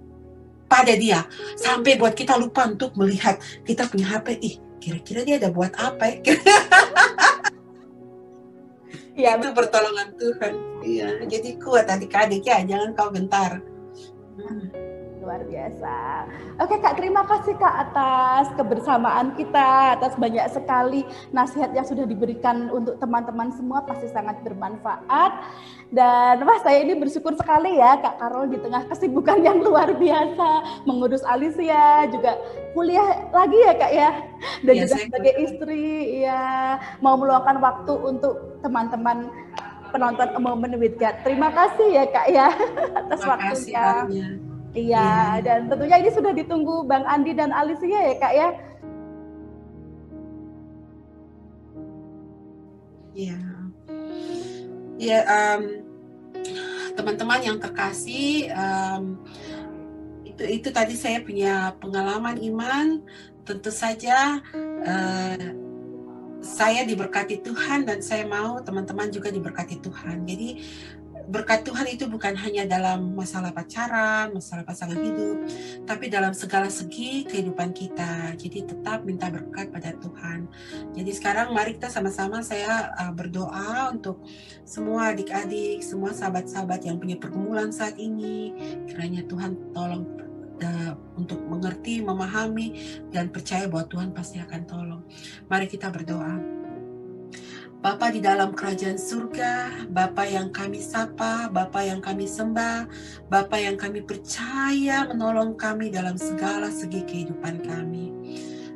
pada dia. Sampai buat kita lupa untuk melihat kita punya HP, kira-kira dia ada buat apa ya? Ya, itu pertolongan Tuhan. Iya, jadi kuat adik-adik ya, jangan kau gentar. Luar biasa. Oke Kak, terima kasih Kak atas kebersamaan kita, atas banyak sekali nasihat yang sudah diberikan untuk teman-teman semua, pasti sangat bermanfaat. Dan wah, saya ini bersyukur sekali ya Kak Karol di tengah kesibukan yang luar biasa, mengurus Alicia, juga kuliah lagi ya Kak ya, dan juga sebagai istri ya mau meluangkan waktu untuk teman-teman penonton A Moment with God. Terima kasih ya Kak ya atas waktunya. Iya, dan tentunya ini sudah ditunggu Bang Andi dan Alicia ya Kak ya. Iya. Ya, teman-teman yang terkasih, itu tadi saya punya pengalaman iman. Tentu saja saya diberkati Tuhan, dan saya mau teman-teman juga diberkati Tuhan. Jadi berkat Tuhan itu bukan hanya dalam masalah pacaran, masalah pasangan hidup, tapi dalam segala segi kehidupan kita. Jadi tetap minta berkat pada Tuhan. Jadi sekarang mari kita sama-sama, saya berdoa untuk semua adik-adik, semua sahabat-sahabat yang punya pergumulan saat ini. Kiranya Tuhan tolong untuk mengerti, memahami, dan percaya bahwa Tuhan pasti akan tolong. Mari kita berdoa. Bapa di dalam kerajaan surga, Bapa yang kami sapa, Bapa yang kami sembah, Bapa yang kami percaya menolong kami dalam segala segi kehidupan kami.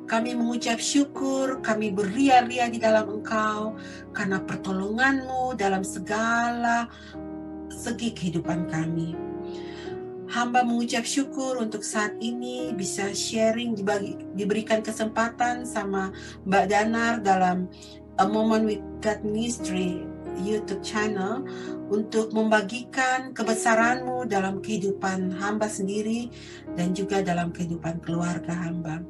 Kami mengucap syukur, kami beria-ria di dalam Engkau, karena pertolongan-Mu dalam segala segi kehidupan kami. Hamba mengucap syukur untuk saat ini bisa sharing, diberikan kesempatan sama Mbak Danar dalam A Moment with God Ministry YouTube channel untuk membagikan kebesaran-Mu dalam kehidupan hamba sendiri dan juga dalam kehidupan keluarga hamba.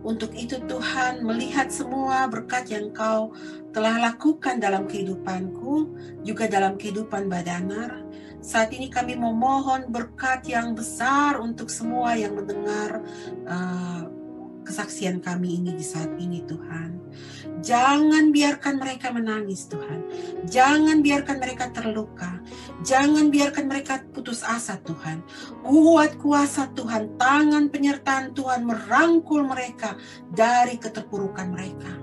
Untuk itu Tuhan, melihat semua berkat yang Kau telah lakukan dalam kehidupanku, juga dalam kehidupan Mbak Danar, saat ini kami memohon berkat yang besar untuk semua yang mendengar kesaksian kami ini di saat ini Tuhan. Jangan biarkan mereka menangis Tuhan. Jangan biarkan mereka terluka. Jangan biarkan mereka putus asa Tuhan. Kuat kuasa Tuhan, tangan penyertaan Tuhan merangkul mereka dari keterpurukan mereka.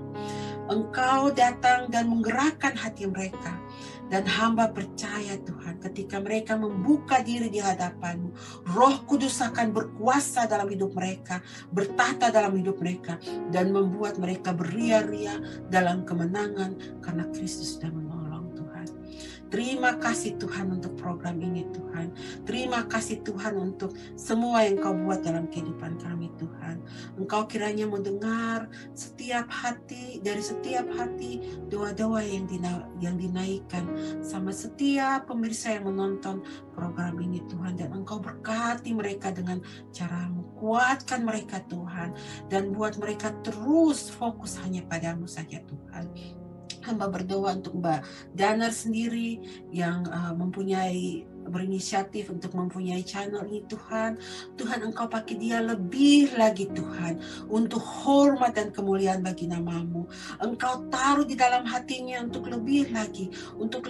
Engkau datang dan menggerakkan hati mereka. Dan hamba percaya Tuhan, ketika mereka membuka diri di hadapan-Mu, Roh Kudus akan berkuasa dalam hidup mereka, bertahta dalam hidup mereka, dan membuat mereka beria-ria dalam kemenangan karena Kristus sudah menolong Tuhan. Terima kasih Tuhan untuk program ini Tuhan. Terima kasih Tuhan untuk semua yang Kau buat dalam kehidupan kami Tuhan. Engkau kiranya mendengar setiap hati, dari setiap hati doa-doa yang dinaikkan sama setiap pemirsa yang menonton program ini Tuhan. Dan Engkau berkati mereka dengan cara-Mu. Kuatkan mereka Tuhan. Dan buat mereka terus fokus hanya pada-Mu saja Tuhan. Hamba berdoa untuk Mbak Danar sendiri yang mempunyai berinisiatif untuk mempunyai channel ini Tuhan. Tuhan Engkau pakai dia lebih lagi Tuhan, untuk hormat dan kemuliaan bagi nama-Mu. Engkau taruh di dalam hatinya untuk lebih lagi, untuk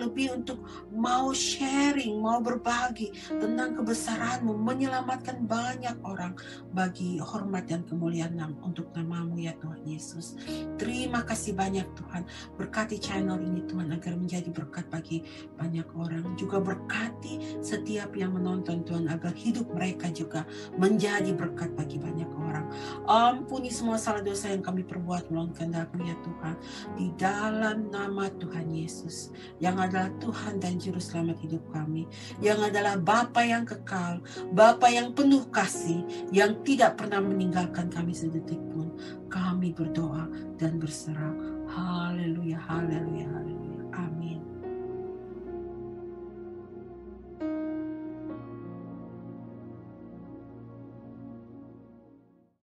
mau sharing, mau berbagi tentang kebesaran-Mu, menyelamatkan banyak orang bagi hormat dan kemuliaan untuk nama-Mu ya Tuhan Yesus. Terima kasih banyak Tuhan. Berkati channel ini Tuhan agar menjadi berkat bagi banyak orang. Juga berkati setiap yang menonton Tuhan agar hidup mereka juga menjadi berkat bagi banyak orang. Ampuni semua salah dosa yang kami perbuat melawan kehendak-Mu ya Tuhan. Di dalam nama Tuhan Yesus yang adalah Tuhan dan Juru Selamat hidup kami, yang adalah Bapa yang kekal, Bapa yang penuh kasih, yang tidak pernah meninggalkan kami sedetik pun. Kami berdoa dan berserah. Haleluya.